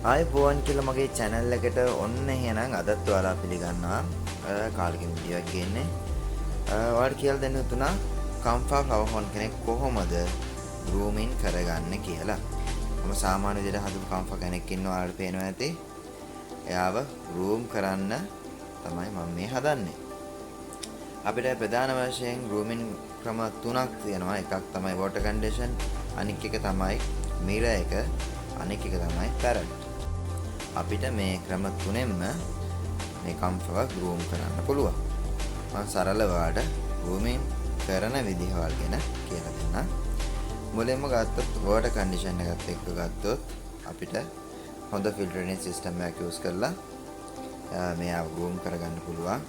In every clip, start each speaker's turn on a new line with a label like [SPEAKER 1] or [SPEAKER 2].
[SPEAKER 1] ආයුබෝවන් කියලා මගේ channel එකට ඔන්න එහෙනම් අදත් ඔයාලා පිළිගන්නවා කාලෙකින් වීඩියෝ එකක් ගේන්නේ. ඔයාලට කියලා දෙන්න උතුණා කම්ෆා ෆ්ලවර් හෝන් කෙනෙක් කොහොමද grooming කරගන්නේ කියලා. මම සාමාන්‍ය විදිහට හදපු කම්ෆා කෙනෙක් ඉන්නවා ඔයාලට පේනවා ඇති. එයාව groom කරන්න තමයි මම මේ හදන්නේ. අපිට ප්‍රධාන වශයෙන් grooming ක්‍රම තුනක් තියෙනවා. එකක් තමයි water condition, අනිත් එක තමයි mirror එක, අනිත් එක තමයි parrot. අපිට මේ ක්‍රම තුනෙන්ම මේ කම්ෆව groom කරන්න පුළුවන්. මම සරලව ඔයාලට grooming කරන විදිහ වලගෙන කියලා දෙන්නම්. මුලින්ම ගත්තොත් water condition එකත් එක්ක ගත්තොත් අපිට හොඳ filtering system එකක් use කරලා මෙයාව groom කරගන්න පුළුවන්.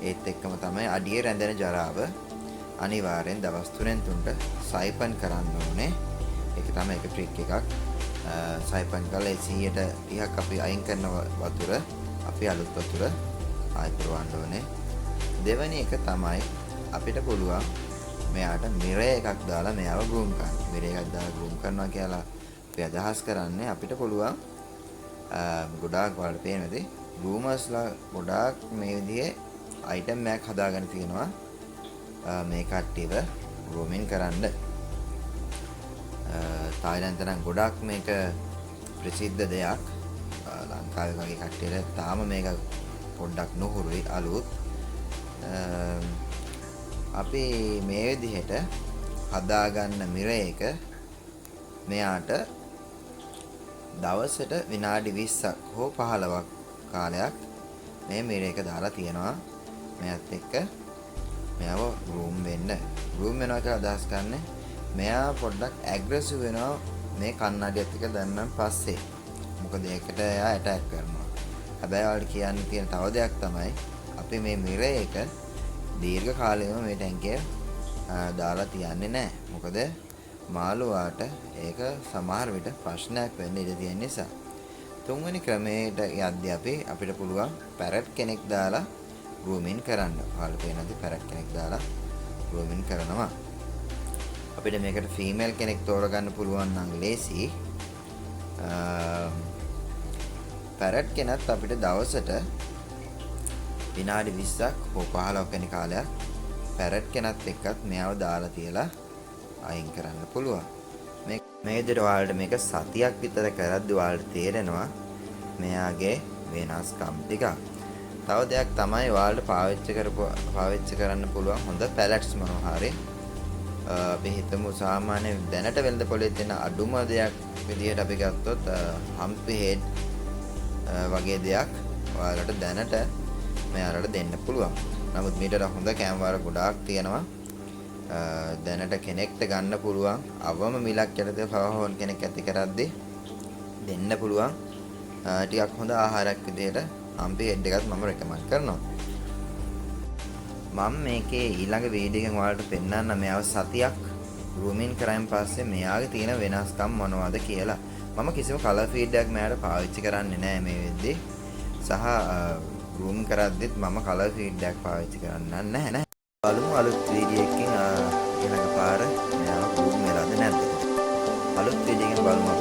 [SPEAKER 1] ඒත් එක්කම තමයි අඩිය රැඳෙන ජරාව අනිවාර්යෙන් දවස් 3න් 3ට සයිපන් කරන්න ඕනේ. ඒක තමයි එක ට්‍රික් එකක්. සයිපන් කරලා 130ක් අපි අයින් කරන වතුර අපි අලුත් වතුර ආයෙ පුරවන්න ඕනේ. දෙවෙනි එක තමයි අපිට පුළුවන් මෙයාට මිරර් එකක් දාලා මෙයාව groom කරන්න. මිරර් එකක් දාලා groom කරනවා කියලා අපි අදහස් කරන්නේ අපිට පුළුවන් ගොඩාක් වලට පේනදී groomers-ලා ගොඩාක් මේ විදිහේ item එකක් හදාගෙන තියෙනවා මේ කට්ටියව grooming කරන්න. තායිලන්තේ නම් ගොඩක් මේක ප්‍රසිද්ධ දෙයක්. ලංකාවේ වගේ කට්ටියට තාම මේක පොඩ්ඩක් නොහුරුයි අලුත්. අපි මේ විදිහට හදාගන්න මිරර් එක මෙයාට දවසට විනාඩි 20ක් හෝ 15ක් කාලයක් මේ මිරර් එක දාලා තියෙනවා. මෙයාත් එක්ක මෙයාව groom වෙන්න. groom වෙනවා කියලා අදහස් කරන්නේ මෙයා පොඩ්ඩක් ඇග්‍රෙසිව් වෙනවා මේ කන්නඩියත් එක්ක දැම්මන් පස්සේ. මොකද ඒකට එයා ඇටැක් කරනවා. හැබැයි ඔයාලට කියන්න තියෙන තව දෙයක් තමයි අපි මේ මිරර් එක දීර්ඝ කාලෙම මේ ටැංකිය දාලා තියන්නේ නැහැ. මොකද මාළුවාට ඒක සමහර විට ප්‍රශ්නයක් වෙන්න ඉඩ තියෙන නිසා. තුන්වෙනි ක්‍රමයට යද්දී අපිට පුළුවන් පැරට් කෙනෙක් දාලා grooming කරන්න. ඔයාලට පේනද පැරට් කෙනෙක් දාලා grooming කරනවා. අපිට මේකට ෆීමේල් කෙනෙක් තෝරගන්න පුළුවන් නම් ලේසි. පැරට් කෙනත් අපිට දවසට විනාඩි 20ක් හෝ 15ක් වෙන කාලයක් පැරට් කෙනත් එක්කත් මෙයාව දාලා තියලා අයින් කරන්න පුළුවන්. මේ විදිහට ඔයාලට මේක සතියක් විතර කරද්දී ඔයාලට තේරෙනවා මෙයාගේ වෙනස්කම් ටික. තව දෙයක් තමයි ඔයාලට පාවිච්චි කරන්න පුළුවන් හොඳ පැලට්ස් මොනවා හරි. අපි හිතමු සාමාන්‍ය දැනට වෙළඳ පොලේ තියෙන අඩුම දෙයක් විදිහට අපි ගත්තොත් හම්පි හෙඩ් වගේ දෙයක් ඔයාලට දැනට මෙයාලට දෙන්න පුළුවන්. නමුත් මීටර හොඳ කැම්වාර ගොඩාක් තියෙනවා. දැනට කෙනෙක්ට ගන්න පුළුවන් අවම මිලක් යටතේ ෆ්ලවර් හෝන් කෙනෙක් ඇති කරද්දී දෙන්න පුළුවන් ටිකක් හොඳ ආහාරයක් විදිහට හම්පි හෙඩ් එකත් මම රෙකමන්ඩ් කරනවා. මම මේකේ ඊළඟ වීඩියෝ එකෙන් ඔයාලට පෙන්නන්න මෙයාව සතියක් grooming කරායින් පස්සේ මෙයාගේ තියෙන වෙනස්කම් මොනවද කියලා. මම කිසිම කලර් ෆීඩ් එකක් මෙයාට පාවිච්චි කරන්නේ නැහැ මේ වෙද්දී. සහ groom කරද්දිත් මම කලර් ෆීඩ් එකක් පාවිච්චි කරන්නේ නැහැ. බලමු අලුත් වීඩියෝ එකකින් ඊළඟ පාර මෙයාව groom වෙලාද නැද්ද. අලුත් වීඩියෝ එකෙන් බලමු.